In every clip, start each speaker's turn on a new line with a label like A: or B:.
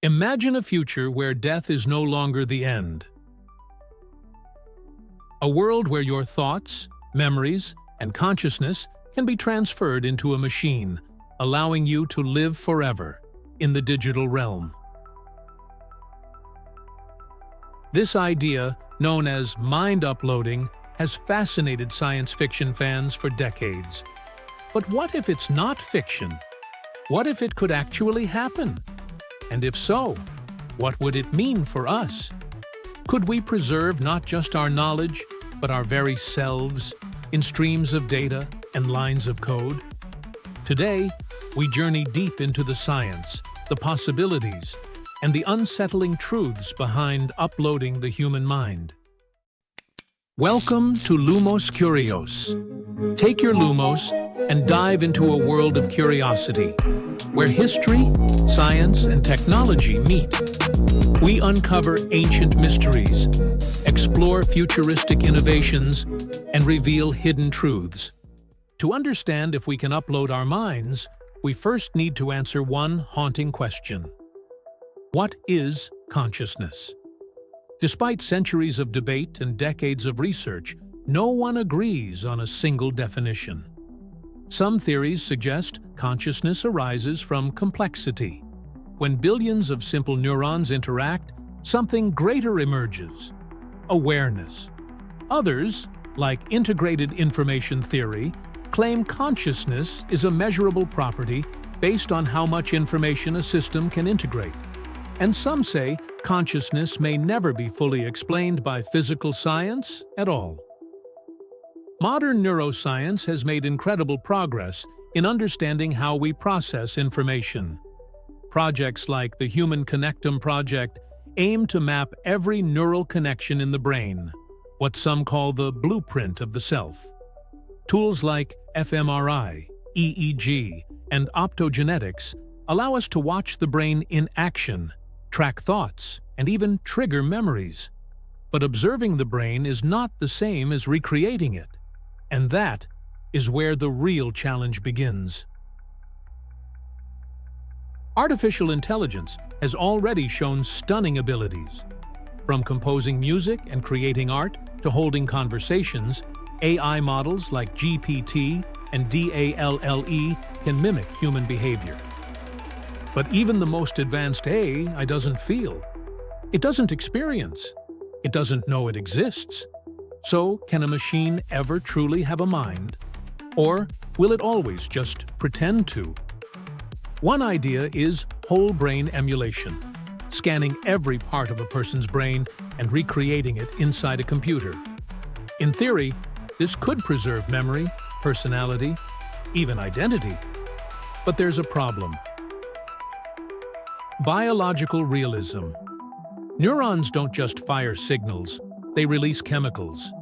A: Imagine a future where death is no longer the end. A world where your thoughts, memories, and consciousness can be transferred into a machine, allowing you to live forever in the digital realm. This idea, known as mind uploading, has fascinated science fiction fans for decades. But what if it's not fiction? What if it could actually happen? And if so, what would it mean for us? Could we preserve not just our knowledge, but our very selves, in streams of data and lines of code? Today, we journey deep into the science, the possibilities, and the unsettling truths behind uploading the human mind. Welcome to LumosCurios. Take your Lumos and dive into a world of curiosity, where history, science, and technology meet. We uncover ancient mysteries, explore futuristic innovations, and reveal hidden truths. To understand if we can upload our minds, we first need to answer one haunting question. What is consciousness? Despite centuries of debate and decades of research, no one agrees on a single definition. Some theories suggest consciousness arises from complexity. When billions of simple neurons interact, something greater emerges: awareness. Others, like integrated information theory, claim consciousness is a measurable property based on how much information a system can integrate. And some say consciousness may never be fully explained by physical science at all. Modern neuroscience has made incredible progress in understanding how we process information. Projects like the Human Connectome Project aim to map every neural connection in the brain, what some call the blueprint of the self. Tools like fMRI, EEG, and optogenetics allow us to watch the brain in action, track thoughts, and even trigger memories. But observing the brain is not the same as recreating it. And that is where the real challenge begins. Artificial intelligence has already shown stunning abilities. From composing music and creating art to holding conversations, AI models like GPT and DALL-E can mimic human behavior. But even the most advanced AI doesn't feel. It doesn't experience. It doesn't know it exists. So, can a machine ever truly have a mind? Or will it always just pretend to? One idea is whole brain emulation, scanning every part of a person's brain and recreating it inside a computer. In theory, this could preserve memory, personality, even identity. But there's a problem. Biological realism. Neurons don't just fire signals, they release chemicals.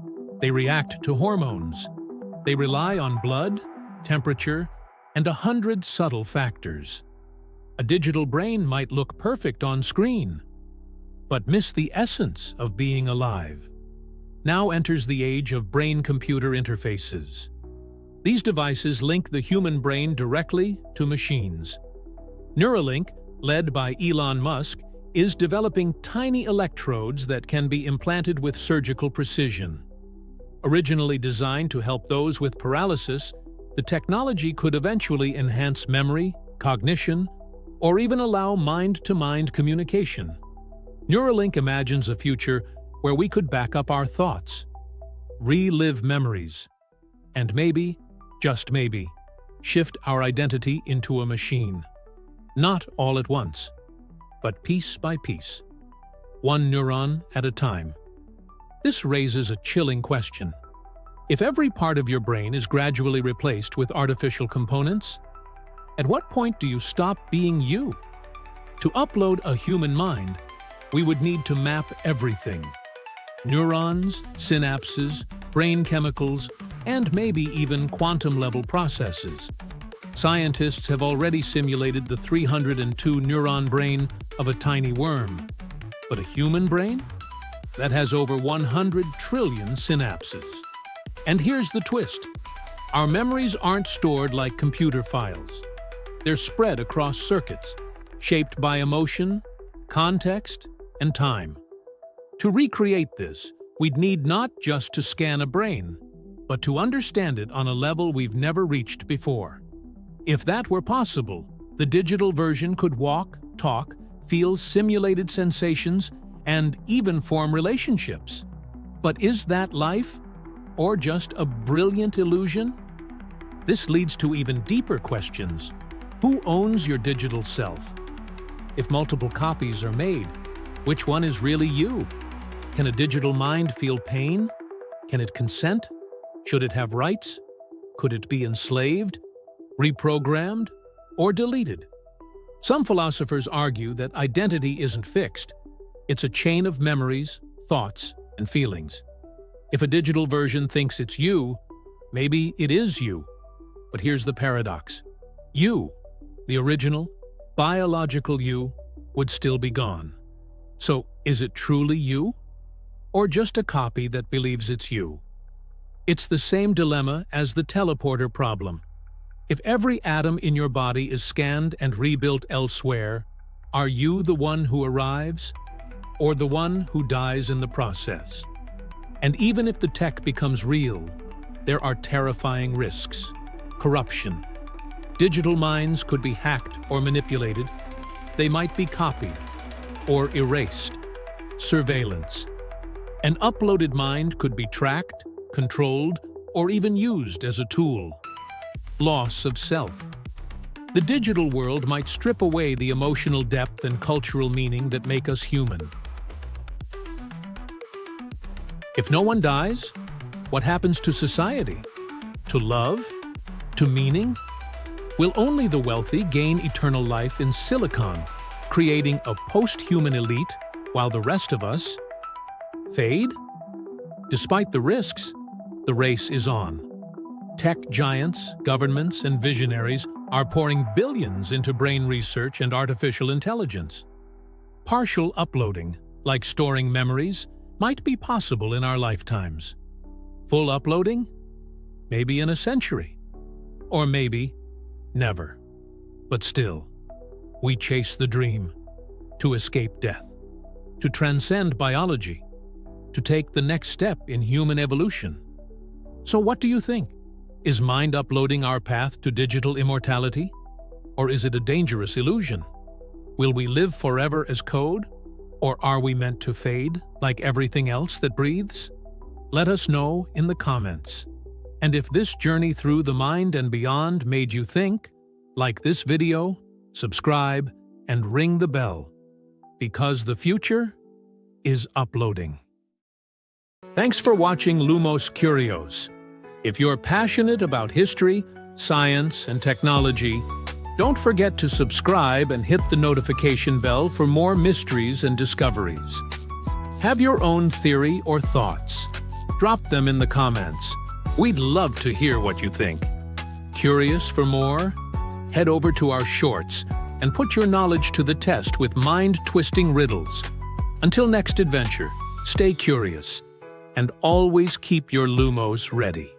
A: They react to hormones. They rely on blood, temperature, and 100 subtle factors. A digital brain might look perfect on screen, but miss the essence of being alive. Now enters the age of brain-computer interfaces. These devices link the human brain directly to machines. Neuralink, led by Elon Musk, is developing tiny electrodes that can be implanted with surgical precision. Originally designed to help those with paralysis, the technology could eventually enhance memory, cognition, or even allow mind-to-mind communication. Neuralink imagines a future where we could back up our thoughts, relive memories, and maybe, just maybe, shift our identity into a machine. Not all at once, but piece by piece, one neuron at a time. This raises a chilling question. If every part of your brain is gradually replaced with artificial components, at what point do you stop being you? To upload a human mind, we would need to map everything. Neurons, synapses, brain chemicals, and maybe even quantum-level processes. Scientists have already simulated the 302 neuron brain of a tiny worm. But a human brain? That has over 100 trillion synapses. And here's the twist. Our memories aren't stored like computer files. They're spread across circuits, shaped by emotion, context, and time. To recreate this, we'd need not just to scan a brain, but to understand it on a level we've never reached before. If that were possible, the digital version could walk, talk, feel simulated sensations, and even form relationships. But is that life? Or just a brilliant illusion? This leads to even deeper questions. Who owns your digital self? If multiple copies are made, which one is really you? Can a digital mind feel pain? Can it consent? Should it have rights? Could it be enslaved, reprogrammed, or deleted? Some philosophers argue that identity isn't fixed. It's a chain of memories, thoughts, and feelings. If a digital version thinks it's you, maybe it is you. But here's the paradox. You, the original, biological you, would still be gone. So, is it truly you? Or just a copy that believes it's you? It's the same dilemma as the teleporter problem. If every atom in your body is scanned and rebuilt elsewhere, are you the one who arrives, or the one who dies in the process? And even if the tech becomes real, there are terrifying risks. Corruption. Digital minds could be hacked or manipulated. They might be copied or erased. Surveillance. An uploaded mind could be tracked, controlled, or even used as a tool. Loss of self. The digital world might strip away the emotional depth and cultural meaning that make us human. If no one dies, what happens to society? To love? To meaning? Will only the wealthy gain eternal life in silicon, creating a post-human elite while the rest of us fade? Despite the risks, the race is on. Tech giants, governments, and visionaries are pouring billions into brain research and artificial intelligence. Partial uploading, like storing memories, might be possible in our lifetimes. Full uploading? Maybe in a century. Or maybe never. But still, we chase the dream to escape death, to transcend biology, to take the next step in human evolution. So what do you think? Is mind uploading our path to digital immortality? Or is it a dangerous illusion? Will we live forever as code? Or are we meant to fade like everything else that breathes? Let us know in the comments. And if this journey through the mind and beyond made you think, like this video, subscribe, and ring the bell, because the future is uploading. Thanks for watching LumosCurios. If you're passionate about history, science, and technology, don't forget to subscribe and hit the notification bell for more mysteries and discoveries. Have your own theory or thoughts? Drop them in the comments. We'd love to hear what you think. Curious for more? Head over to our shorts and put your knowledge to the test with mind-twisting riddles. Until next adventure, stay curious and always keep your Lumos ready.